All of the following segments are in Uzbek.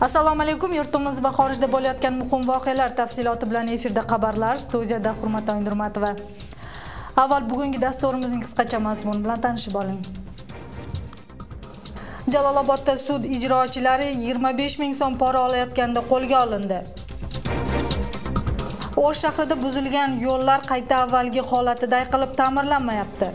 Assalomu alaykum, yurtimiz va xorijda bo'layotgan muhim voqealar tafsiloti bilan efirda xabarlar, studiyada Hurmat Oynurmatova. Avval bugungi dasturimizning qisqacha mazmuni bilan tanishib oling. Jalolobodda sud ijrochilari 25 ming so'm pora olayotganda qo'lga olindi. O'sh shahrida buzilgan yo'llar qayta avvalgi holatiday qilib ta'mirlanmayapti.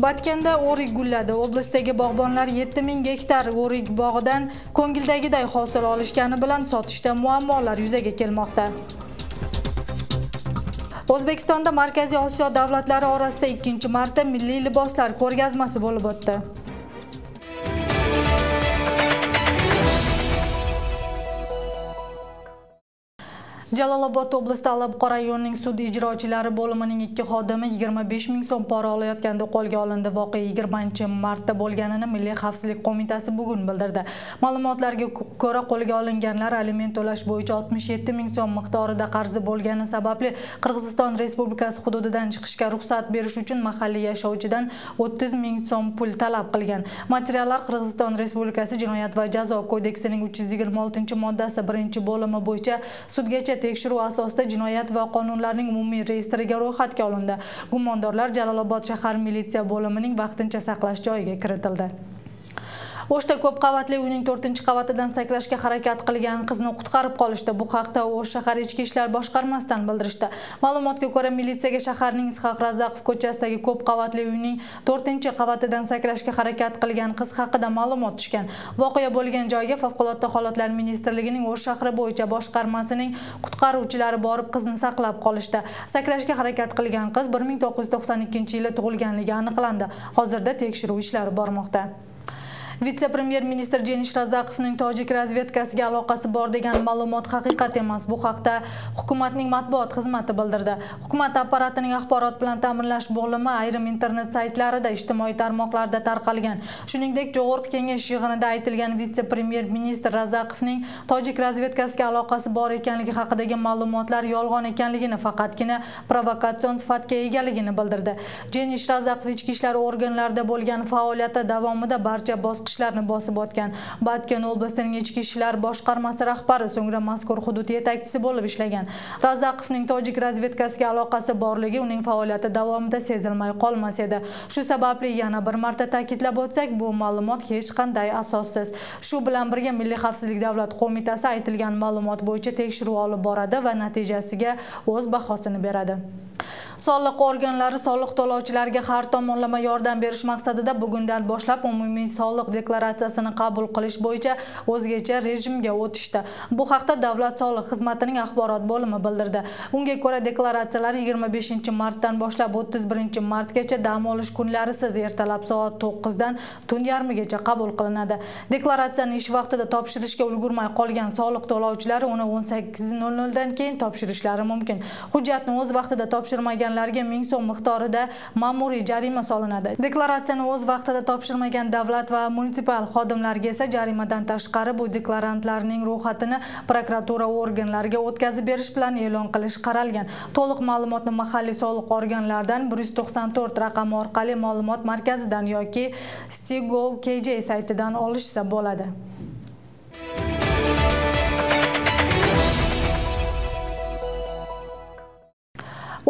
Batkanda o'rik gulladi. Oblastdagi bog'bonlar 7000 gektar o'rik bog'idan ko'ngildagiday hosil olishgani bilan sotishda muammolar yuzaga kelmoqda. O'zbekistonda Markaziy Osiyo davlatlari orasida 2-marta milliy liboslar ko'rgazmasi bo'lib o'tdi. Jalolobod oblasti Alabqor rayonining sud ijrochilari bo'limining 2 xodimi 25 ming so'm pora olayotganda qo'lga olindi. Voqea 20-martda bo'lganini Milliy xavfsizlik qo'mitasi bugun bildirdi. Ma'lumotlarga ko'ra, qo'lga olinganlar aliment to'lash bo'yicha 67 ming so'm miqdorida qarzi bo'lgani sababli Qirg'iziston Respublikasi hududidan chiqishga ruxsat berish uchun mahalliy yashovchidan 30 ming so'm pul talab qilgan. Materiallar Qirg'iziston Respublikasi Jinoyat va jazo kodeksining 326-moddasi 1-bo'limi bo'yicha sudgacha tekshiruv asosida jinoyat va qonunlarning umumiy reyestriga ro'yxatga olindi. Gumondorlar Jalolobod shahar militsiya bo'limining vaqtincha saqlash joyiga kiritildi. O'shda ko'p qavatli uyning 4-qavatidan sakrashga harakat qilgan qizni qutqarib qolishdi. Bu haqda O'sh shahar ichki ishlar boshqarmasidan bildirishdi. Ma'lumotga ko'ra, militsiyaga shaharning Is'hoq Razaqov ko'chasidagi ko'p qavatli uyning 4-qavatidan sakrashga harakat qilgan qiz haqida ma'lumot tushgan. Voqea bo'lgan joyga Favqulodda holatlar ministrligining O'sh shahri bo'yicha boshqarmasining qutqaruvchilari borib qizni saqlab qolishdi. Sakrashga harakat qilgan qiz 1992-yili tug'ilganligi aniqlandi. Hozirda tekshiruv ishlari bormoqda. Vitse-premyer-ministr Jenish Razaqovning tojik razvedkasiga aloqasi bor degan ma'lumot haqiqat emas. Bu haqda hukumatning matbuot xizmati bildirdi. Hukumat apparatining axborot bilan ta'minlash bo'limi ayrim internet saytlarida, ijtimoiy tarmoqlarda tarqalgan. Shuningdek, Jo'g'org'i kengash yig'inida aytilgan vitse-premyer-ministr Razaqovning tojik razvedkasiga aloqasi bor ekanligi haqidagi ma'lumotlar yolg'on ekanligini, faqatgina provokatsion sifatga egaligini bildirdi. Jenish Razaqov ichki ishlar organlarida bo'lgan faoliyati davomida barcha ishlarni bosib o'tgan. Batken oblastining ichki ishlar boshqarmasi rahbari, so'ngra mazkur hudud yetakchisi bo'lib ishlagan. Razaqovning tojik razvedkasiga aloqasi borligi uning faoliyati davomida sezilmay qolmas edi. Shu sababli yana bir marta ta'kidlab o'tsak, bu ma'lumot hech qanday asossiz. Shu bilan birga Milliy xavfsizlik davlat qo'mitasi aytilgan ma'lumot bo'yicha tekshiruv olib boradi va natijasiga o'z bahosini beradi. Soliq organlari soliq to'lovchilarga har tomonlama yordam berish maqsadida bugundan boshlab umumiy soliq deklaratsiyasini qabul qilish bo'yicha o'zgacha rejimga o'tishdi. Bu haqda Davlat soliq xizmatining axborot bo'limi bildirdi. Unga ko'ra, deklaratsiyalar 25-martdan boshlab 31-martgacha dam olish kunlarisiz ertalab soat 9 dan tun yarmigacha qabul qilinadi. Deklaratsiyani ish vaqtida topshirishga ulgurmay qolgan soliq to'lovchilari uni 18:00 dan keyin topshirishlari mumkin. Hujjatni o'z vaqtida topshirmaganlarga 1000 so'm miqdorida ma'muriy jarima solinadi. Deklaratsiyani o'z vaqtida topshirmagan davlat va munisipal xodimlarga esa jarimadan tashqari bu deklarantlarning ro'yxatini prokuratura organlariga o'tkazib berish bilan e'lon qilish qaralgan. To'liq ma'lumotni mahalliy soliq organlaridan 194 raqami orqali ma'lumot markazidan yoki Stigov.kj saytidan olishsa bo'ladi.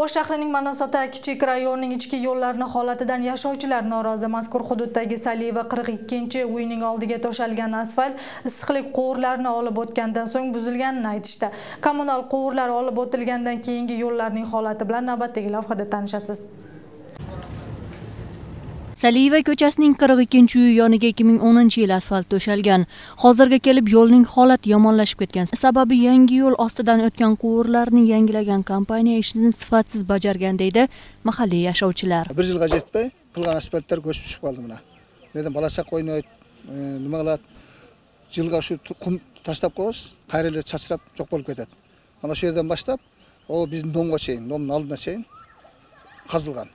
O'sh shahrining Manasota kichik rayonining ichki yo'llarini holatidan yashovchilar norozi. Mazkur hududdagi Saliva 42-uyning oldiga to'shalgan asfalt issiqlik quvurlarini olib o'tgandan so'ng buzilganini aytishdi. Kommunal quvurlar olib o'tilgandan keyingi yo'llarning holati bilan navbatdagi lavhada tanishasiz. Saliva ko'chasining 42-uyi yoniga 2010-yil asfalt to'shalgan. Hozirga kelib yo'lning holati yomonlashib ketgan. Sababi yangi yo'l ostidan o'tgan quvurlarni yangilagan kompaniya ishini sifatsiz bajargan deydi mahalliy yashovchilar. 1 yilga yetmay qilgan asfaltlar ko'chib tushib qoldi mana. Dedim, balacha qo'ynay, nima qiladi? Yilga shu qum tashlab qo'ysiz, qayerlar chachrab jo'q bo'lib ketadi. Mana shu yerdan boshlab, o bizning domga cheyin, domning oldina cheyin qazilgan.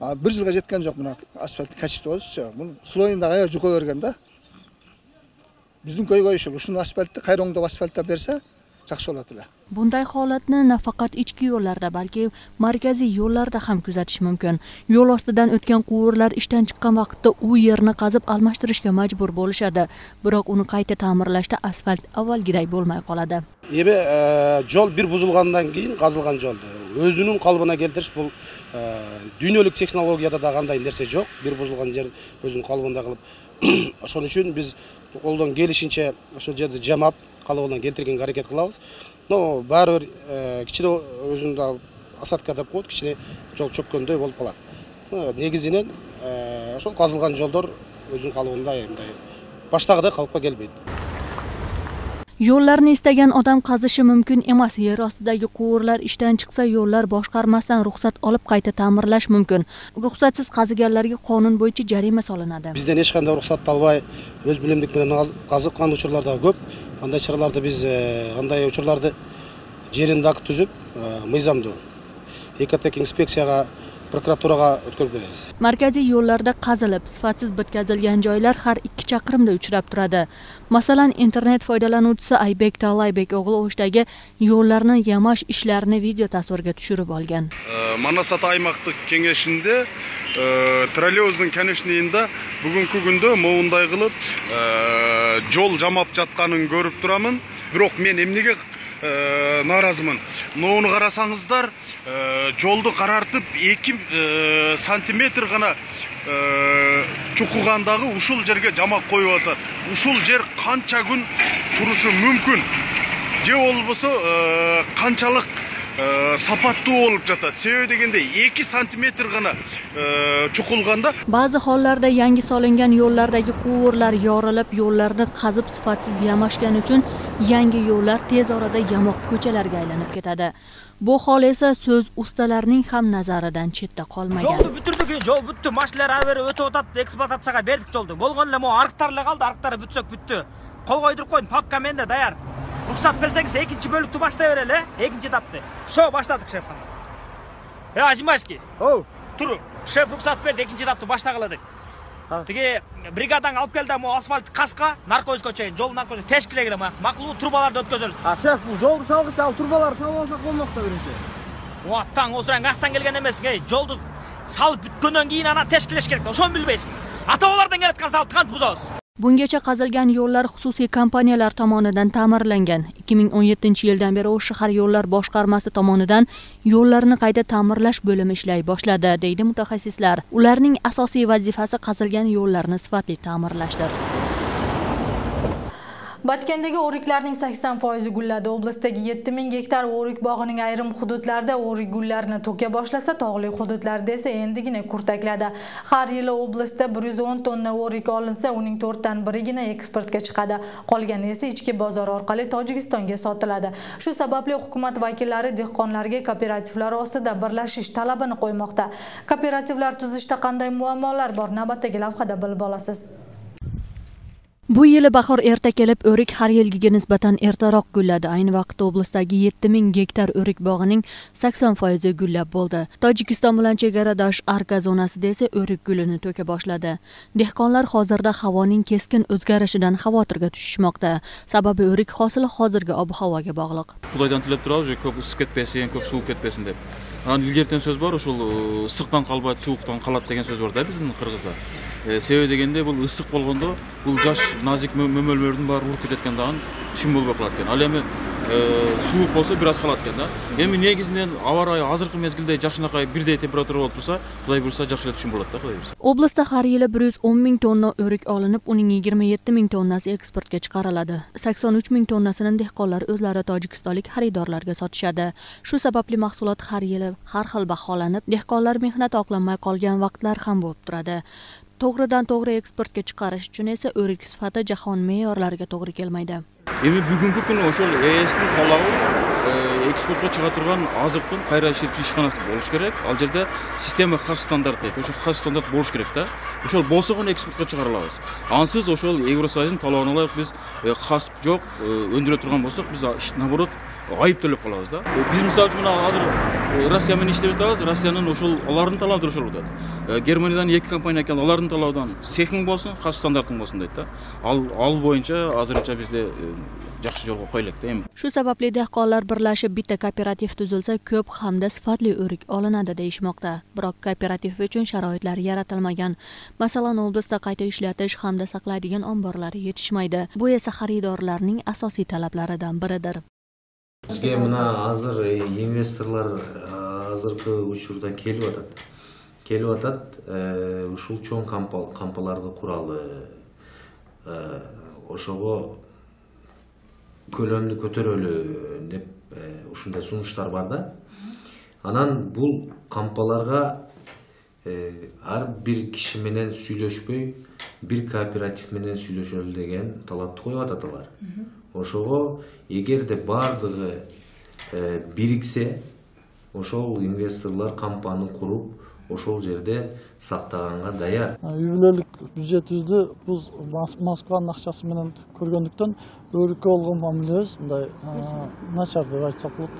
1 yilga yetgan jo'q buni asfalt kachishdi o'zicha. Buni sloyinda aya juqa berganda bizning ko'yga ishib, shuni asfaltni qayronda asfaltlab bersa, yaxshi bo'ladi. Bunday holatni nafaqat ichki yo'llarda, balki markaziy yo'llarda ham kuzatish mumkin. Yo'l ostidan o'tgan quvurlar ishdan chiqqan vaqtda u yerni qazib almashtirishga majbur bo'lishadi. Biroq uni qayta ta'mirlashda asfalt avvalgiday bo'lmay qoladi. Yo'l bir buzilgandan keyin qazilgan yo'ldi. O'zining qalbına keltirish bu dunyolik texnologiyada da qanday narsa yo'q. Bir buzilgan yer o'zining qalbında qilib, o'shaning uchun biz qo'ldan kelishincha o'sha yerda jamab qalbına keltirganga harakat qilamiz. No, baribir kichik o'zimda asatga deb qo'yib, kichik yo'l cho'kkanday bo'lib qoladi. Negizinen o'sha qazilgan yo'llar o'zining qalbında endi boshqaday qalbga kelmaydi. Yo'llarni istagan odam qazishi mumkin emas. Yer ostidagi quvurlar ishdan chiqsa, yo'llar boshqarmasdan ruxsat olib qayta ta'mirlash mumkin. Ruxsatsiz qaziganlarga qonun bo'yicha jarima solinadi. Bizdan hech qanday ruxsat olmay, o'z bilimlik bilan qaziqqan uchurlar da ko'p. Qanday chiralarda biz qanday uchurlarni yerinde tuzib, mizamdi. Ekotek inspeksiyaga, prokuraturaga o'tkazib beramiz. Markaziy yo'llarda qazilib, sifatsiz bitkazilgan joylar har 2 chaqirimda uchrab turadi. Masalan, internet foydalanuvchisi Aybek Talaybek o'g'li O'shdagi yo'llarni yamash ishlarini video tasvirga tushirib olgan. Manasat aymaqtıq kengeshinde trolleybusning konечныйында bugungi kunda mo'unday qilib yo'l jamab жатқанын ko'rib turaman. Biroq men emnege narazımın. Onu qarasanızlar, yoldu qarartıp 2 santimetr gana çukuğandağı uşul jerge jamak koyup atar. Uşul jer qancha gün turuşu mümkün. Je olbosa qanchalik sapatlı olup жатат. Себеби degende 2 santimetr gana çukulganda. Ba'zi hollarda yangi solingan yo'llardagi quvurlar yorilib, yo'llarni qazib sifatsiz yamashgani uchun yangi yo'llar tez orada yamoq ko'chalarga aylanib ketadi. Bu hol esa so'z ustalarining ham nazaridan chetda qolmagan. Yo'lni bitirdik, yo'l bitdi, mashinalar averi o'tib o'tadi, ekspluatatsiyaga berdik yo'lni. Bo'lganda mo ariqtarlar qoldi, ariqtari bitsek bitdi. Qo'l qo'ydirib qo'ydim, papka menda tayyor. Ruxsat bersangiz ikinchi bo'likni boshlayverayli, ikinchi etapni. Sho boshladik shef. Ajimashki. Tur, shef ruxsat berdi, ikinchi etapni boshlag'aladik. Tigi brigadani olib keldi, mo asfalt qasqa, narkoz ko'chayin, yo'l narkoz tashkilaga maqluu turbalarda o'tkazildi. Shef, bu yo'lni salg'icha, turbalar salib olsak bo'lmoqda birinchi. Vaqtdan o'zran qaqdan kelgan emas, yo'lni salib bitgandan keyin ana tashkilash kerak. O'shani bilmaysiz. Ata-olardan kelayotgan salib qanday buzasiz? Bungacha qazilgan yo'llar xususiy kompaniyalar tomonidan ta'mirlangan. 2017-yildan beri O'sh shahar yo'llar boshqarmasi tomonidan yo'llarni qayta ta'mirlash bo'limi ishlay boshladi, deydi mutaxassislar. Ularning asosiy vazifasi qazilgan yo'llarni sifatli ta'mirlashdir. Batkendagi o'riklarning 80% gulladi. Oblastdagi 7000 gektar o'rik bog'ining ayrim hududlarida o'rik gullarini to'ka boshlasa, tog'li hududlarda esa endigina kurtakladi. Har yili oblastda 110 tonna o'rik olinsa, uning 4 dan birigina eksportga chiqadi. Qolgani esa ichki bozor orqali Tojikistonga sotiladi. Shu sababli hukumat vakillari dehqonlarga kooperativlar ostida birlashish talabini qo'ymoqda. Kooperativlar tuzishda qanday muammolar bor, navbatdagi lavhada bilib olasiz. Bu yili bahor erta kelib, o'rik har yilgiga nisbatan ertaroq gulladi. Ayni vaqtda oblastdagi 7000 gektar o'rik bog'ining 80% gullab bo'ldi. Tojikiston bilan chegaradosh Arka zonasida esa o'rik gulini to'ka boshladi. Dehqonlar hozirda havoning keskin o'zgarishidan xavotirga tushishmoqda. Sababi o'rik hosili hozirgi ob-havoga bog'liq. Xudoydan tilab turamiz, ko'p isib ketmasin, ko'p suv ketmasin deb. Ilgaridan so'z bor, o'sha issiqdan qalbat, sovuqdan qalat degan so'z bor-da bizning qirg'izlar. Себеби дегенде бул ысык болгондо бул жаш назик мөмөлөрдүн баары уруп кететкендигин түшүн болбой калат экен. Ал эми суук болсо бир аз калат экен да. Эми негизинен аба ырайы азыркы мезгилде жакшынакай бирдей температура болуп турса, Кудай буйрса жакшы эле түшүн болот да, Кудай буйрса. Oblastda har yili 110 ming tonna o'rik olinib, uning 27 ming tonnasi eksportga chiqariladi. 83 ming tonnasini dehqonlar o'zlari tojikistonlik xaridorlarga sotishadi. Shu sababli mahsulot har yili har xil baholanib, dehqonlar mehnat oqlanmay qolgan vaqtlar ham bo'lib turadi. To'g'ridan to'g'ri eksportga chiqarish uchun esa o'rik sifati jahon me'yorlariga to'g'ri kelmaydi. Endi bugungi kunda o'sha ESning talabi eksportga chiqa turgan oziqni qayta ishlab chiqarish ishxonasi bo'lish kerak. Al yerda sistema xos standart deydi. O'sha xos standart bo'lish kerak-da. O'shol bo'lsa uni eksportga chiqara olamiz. Ansiz o'shol Eurosayzning talabini olib biz xos yo'q öndüre turgan bo'lsak, biz naborot g'oyib to'lab qolamiz-da. Biz misol uchun hozir Rossiya bilan ishlab turamiz. Rossiyaning o'shol ularning talablari o'shal bo'ladi. Germaniyadan ikki kompaniya ekan, ularning talabidan sexing bo'lsin, xos standarting bo'lsin deydi-da. Al bo'yicha hozircha bizda yaxshi yo'lga qo'yiladi. Shu sababli dehqonlar birlashib bitta kooperativ tuzilsa, ko'p hamda sifatli o'rik olinadi deyishmoqda. Biroq kooperativ uchun sharoitlar yaratilmagan. Masalan, oblasda qayta ishlatish hamda saqlaydigan omborlar yetishmaydi. Bu esa xaridorlarning asosiy talablaridan biridir. Bizga mana hozir investorlar hozirgi uchurda kelyapti. Ушул чоң кампаларды куралы ошого көлөмдү көтөрөлү деп ушундай сунуштар бар да. Анан бул кампаларга ар бир киши менен сүйлөшпөй, бир кооператив менен сүйлөшөлү деген талапты коюп атат алар. Ошого эгерде бардыгы бириксе, ошол инвесторлор кампаны куруп, ошол жерде сактаганга даяр. Юбилейлик бюджетибизди биз Москванын акчасы менен көргөндүктөн өрүккө болгон мамилебиз мындай начар деп айтсак болот.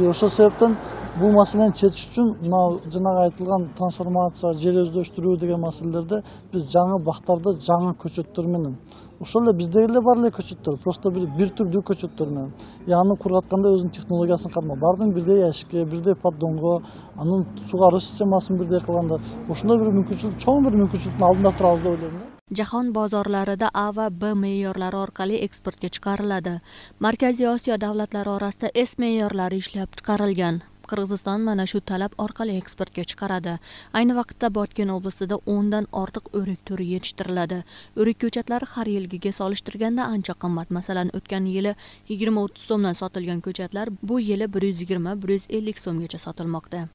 Ошол себептен бул маселени чечиш үчүн мына жанагы айтылган трансформация, жер өздөштүрүү деген маселелерде биз жаңы бактарды жаңы көчөттөр менен ошол эле бизде эле бар эле көчөттөр, просто бир түрдүү көчөттөр менен аны кургатканда өзүнүн технологиясын кармап, бардын бирдей яшикке, бирдей поддонго, анын сугаруу системасын бирдей кылганда ошондой бир мүмкүнчүлүк, чоң бир мүмкүнчүлүктүн алдында турабыз деп ойлойм. Jahon bozorlarida A va B me'yorlari orqali eksportga chiqariladi. Markaziy Osiyo davlatlari orasida S me'yorlari ishlab chiqarilgan. Qirg'iziston mana shu talab orqali eksportga chiqaradi. Ayni vaqtda Botken oblastida 10 dan ortiq o'rik turi yetishtiriladi. O'rik ko'chatlari har yilgiga solishtirganda ancha qimmat. Masalan, o'tgan yili 20-30 so'mdan sotilgan ko'chatlar bu yili 120-150 so'mgacha sotilmoqda.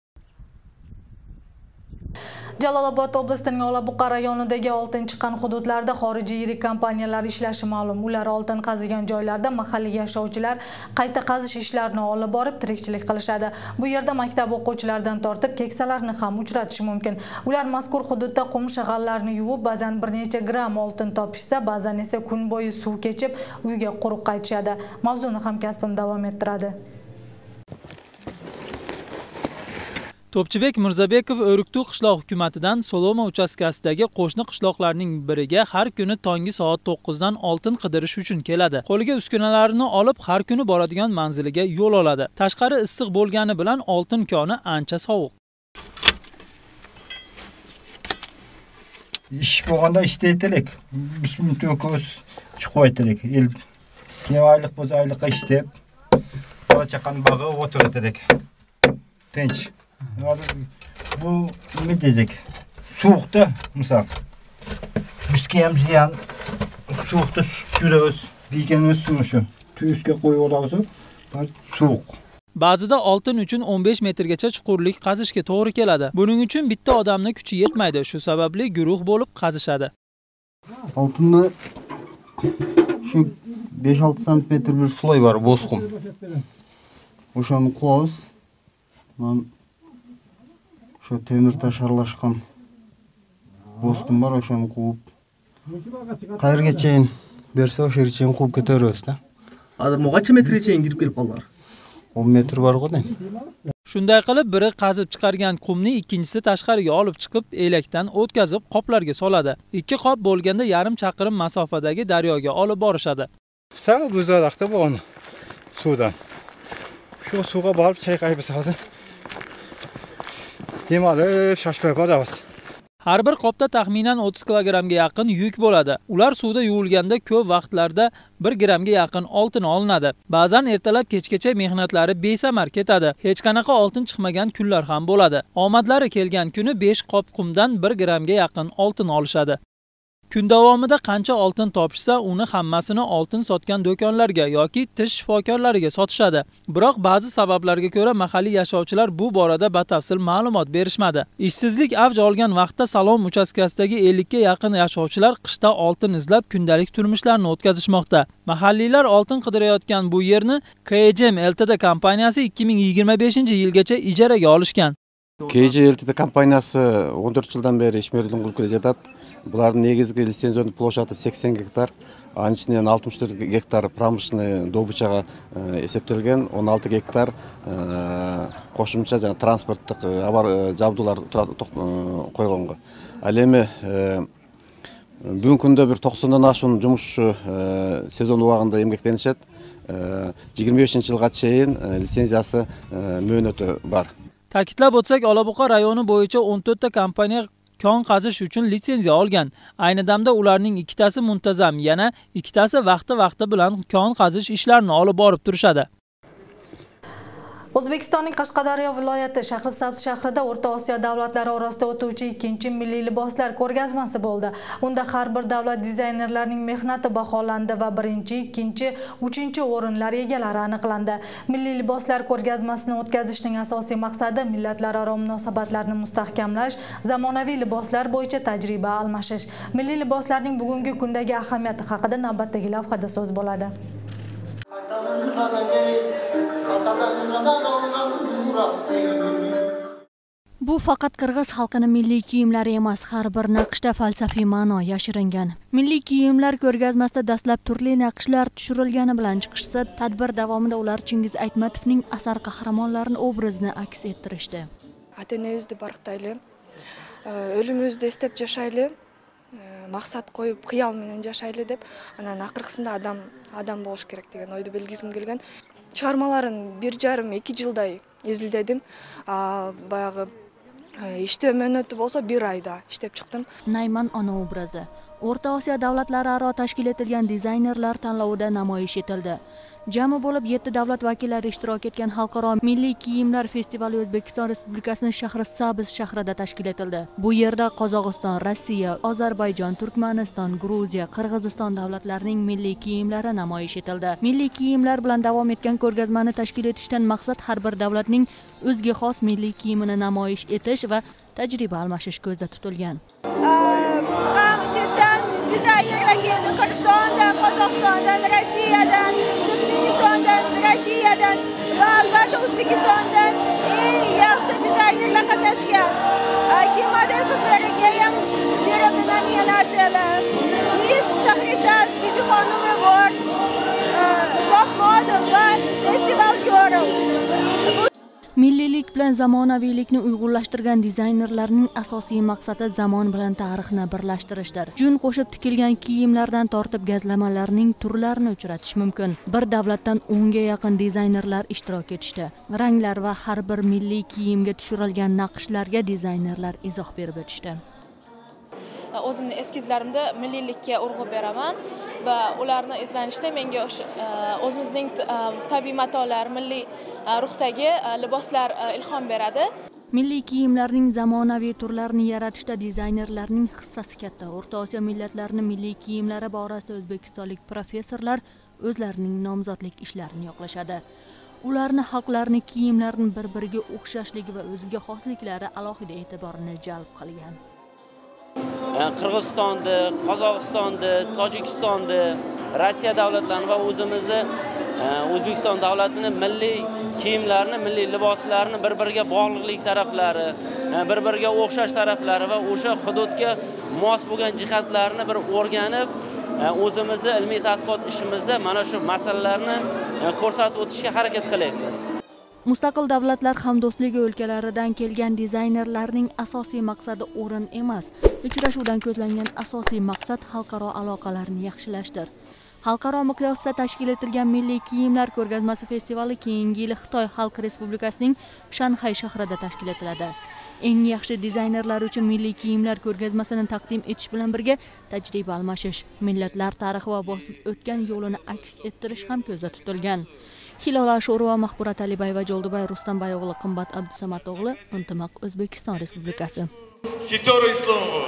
Jalolobod oblastining Olabuqa rayonidagi oltin chiqqan hududlarda xorijiy yirik kompaniyalar ishlashi ma'lum. Ular oltin qazigan joylarda mahalliy yashovchilar qayta qazish ishlarini olib borib tirikchilik qilishadi. Bu yerda maktab o'quvchilaridan tortib keksalarni ham uchratish mumkin. Ular mazkur hududda qum shag'allarni yuvib, ba'zan bir necha gram oltin topishsa, ba'zan esa kun bo'yi suv kechib, uyga quruq qaytishadi. Mavzuni hamkasbim davom ettiradi. To'pchibek Mirzabekov O'riktu qishloq hukumatidan Soloma uchastkasidagi qo'shni qishloqlarning biriga har kuni tongi soat 9 dan oltin qidirish uchun keladi. Qo'liga uskunalarini olib har kuni boradigan manziliga yo'l oladi. Tashqari issiq bo'lgani bilan oltin koni ancha sovuq. Ish bo'lganda ishtaydilik. Bismillah chiqib aytdik. Oylik bo'lsa oylikqa ishlab, bola chaqani bag'ib o'tiradilik. Tinch. Bu nima dezek? Sovuqda, misol. Bizga ham ziyon. Sovuqda yuramiz. Deganimiz shu. Tuyusga qo'yib olamiz. Sovuq. Ba'zida oltin uchun 15 metrgacha chuqurlik qazishga to'g'ri keladi. Buning uchun bitta odamning kuchi yetmaydi. Shu sababli guruh bo'lib qazishadi. Oltinni shu 5-6 sm bir sloy bor, bosqum. O'shani qo'yamiz. Men shu temir tash aralashgan bosqum bor, o'shani qo'yib qayergacha bersa o'shergacha qo'yib ko'taramiz-da. Hozir mo'qancha metrgacha kirib kelib qoldilar? 10 metr borg'o'da. Shunday qilib biri qazib chiqargan qumni ikkinchisi tashqariga olib chiqib, elakdan o'tkazib qoplarga soladi. 2 qop bo'lganda yarim chaqirim masofadagi daryoga olib borishadi. Sal go'zalaqda bo'lgan suvdan. Shu suvga borib chayqaymiz hozir. Demak, shoshmay boramiz. Har bir qopda taxminan 30 kilogramga yaqin yuk bo'ladi. Ular suvda yuvilganda ko'p vaqtlarda 1 gramga yaqin oltin olinadi. Ba'zan ertalab kechgacha mehnatlari besamar ketadi. Hech qanaqa oltin chiqmagan kunlar ham bo'ladi. Omadlari kelgan kuni 5 qop qumdan 1 gramga yaqin oltin olishadi. Kun davomida qancha oltin topishsa, uni hammasini oltin sotgan do'konlarga yoki tish shifokorlariga sotishadi. Biroq ba'zi sabablarga ko'ra mahalliy yashovchilar bu borada batafsil ma'lumot berishmadi. Ishsizlik avj olgan vaqtda Salom uchastkasidagi 50 ga yaqin yashovchilar qishda oltin izlab kundalik turmushlarini o'tkazishmoqda. Mahalliylar oltin qidirayotgan bu yerni KGM Ltd kompaniyasi 2025-yilgacha ijaraga olishgan. KGM Ltd kompaniyasi 14 yildan beri ishmерлигин qilib kelajatat. Bularning negizgi litsenziyaning площади 80 gektar, анын ичинен 64 гектар промышленный добычага эсептелген, 16 гектар кошумча жана транспорттук жабдуулар койгонго. Ал эми бүгүнкү күндө бир 90дан ашуун жумушчу сезон убагында эмгектенишет. 25-жылга чейин лицензиясы мөөнөтү бар. Ta'kidlab o'tsak, Olabuqa rayoni bo'yicha 14 ta kompaniya kon qazish uchun litsenziya olgan. Ayni damda ularning ikkitasi muntazam, yana ikkitasi vaqti bilan kon qazish ishlarini olib borib turishadi. O'zbekistonning Qashqadaryo viloyati Shahrisabz shahrida O'rta Osiyo davlatlari orasida o'tuvchi 2-chi milliy liboslar ko'rgazmasi bo'ldi. Unda har bir davlat dizaynerlarining mehnati baholandi va 1-chi, 2-chi, 3-chi o'rinlar egalari aniqlandi. Milliy liboslar ko'rgazmasini o'tkazishning asosiy maqsadi millatlararo munosabatlarni mustahkamlash, zamonaviy liboslar bo'yicha tajriba almashish. Milliy liboslarning bugungi kundagi ahamiyati haqida navbatdagi lavhada so'z bo'ladi. Bu faqat qirg'iz xalqining milliy kiyimlari emas, har bir naqshda falsafiy ma'no yashiringan. Milliy kiyimlar ko'rgazmasida dastlab turli naqshlar tushirilgani bilan chiqishsa, tadbir davomida ular Chingiz Aytmatovning asar qahramonlarining obrazini aks ettirishdi. Ата-энебизди барктайлы, өлүмүздү эстеп жашайлы, мақсат коюп, кыял менен жашайлы деп, анан акыркысында адам болуш керек деген ойду белгизгим келген. Чыгармаларын 1,5-2 жылдай изилдедим. Баягы иштөө мөөнөтү болсо 1 айда иштеп чыктым. Nayman ona obrazi O'rta Osiyo davlatlararo tashkil etilgan dizaynerlar tanlovida namoyish etildi. Jami bo'lib 7 davlat vakillari ishtirok etgan xalqaro milliy kiyimlar festivali O'zbekiston Respublikasining Shahrisabz shahrida tashkil etildi. Bu yerda Qozog'iston, Rossiya, Ozarbayjon, Turkmaniston, Gruziya, Qirg'iziston davlatlarining milliy kiyimlari namoyish etildi. Milliy kiyimlar bilan davom etgan ko'rgazmani tashkil etishdan maqsad har bir davlatning o'ziga xos milliy kiyimini namoyish etish va tajriba almashish ko'zda tutilgan. Chetdan dizaynerlar keldi, Qirg'izistondan, Qozog'istondan, Rossiyadan, Turkmanistondan, Rossiyadan va albatta O'zbekistondan eng yaxshi dizaynerlar qatnashgan. Kiyim model qizlariga ham berildi nominatsiyalar. Miss Shahrisabz Bibixonova bor, top model va festival girl. Milliylik bilan zamonaviylikni uyg'unlashtirgan dizaynerlarning asosiy maqsadi zamon bilan tarixni birlashtirishdir. Jun qo'shib tikilgan kiyimlardan tortib gazlamalarning turlarini uchratish mumkin. Bir davlatdan 10 ga yaqin dizaynerlar ishtirok etishdi. Ranglar va har bir milliy kiyimga tushirilgan naqshlarga dizaynerlar izoh berib o'tishdi. O'zimning eskizlarimda milliylikka urg'u beraman va ularni izlanishda menga o'zimizning tabiiy matolar, milliy ruhdagi liboslar ilhom beradi. Milliy kiyimlarning zamonaviy turlarini yaratishda dizaynerlarning hissasi katta. O'rta Osiyo millatlarining milliy kiyimlari borasida o'zbekistonlik professorlar o'zlarining nomzodlik ishlarini yoqlashadi. Ularni xalqlarning kiyimlarining bir-biriga o'xshashligi va o'ziga xosliklari alohida e'tiborini jalb qilgan. Qirg'izistonni, Qozog'istonni, Tojikistonni, Rossiya davlatlarini va o'zimizni O'zbekiston davlatining milliy kiyimlarini, milliy liboslarini bir-biriga bog'liqlik taraflari, bir-biriga o'xshash taraflari va o'sha hududga mos bo'lgan jihatlarini bir o'rganib, o'zimizni ilmiy tadqiqot ishimizda mana shu masalalarni ko'rsatib o'tishga harakat qilyapmiz. Mustaqil davlatlar hamdo'stligi o'lkalaridan kelgan dizaynerlarning asosiy maqsadi o'rin emas. Uchrashuvdan ko'zlangan asosiy maqsad xalqaro aloqalarni yaxshilashdir. Xalqaro miqyosda tashkil etilgan milliy kiyimlar ko'rgazmasi festivali keyingi yil Xitoy Xalq Respublikasining Shanxay shahrida tashkil etiladi. Eng yaxshi dizaynerlar uchun milliy kiyimlar ko'rgazmasini taqdim etish bilan birga tajriba almashish, millatlar tarixi va bosib o'tgan yo'lini aks ettirish ham ko'zda tutilgan. Hilola Ashurova, Mahburat Alibayeva, Jo'ldubay Rustamboy o'g'li, Qimbat Abdusamad o'g'li, Intimaq O'zbekiston Respublikasi. Sitora Islomova.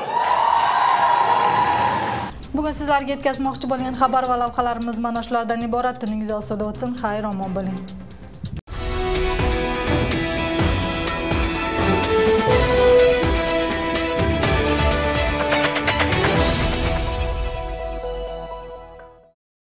Bugun sizlarga yetkazmoqchi bo'lgan xabar va lavhalarimiz mana shulardan iborat. Tuningiz osonda o'tsin. Xayr, omon bo'ling.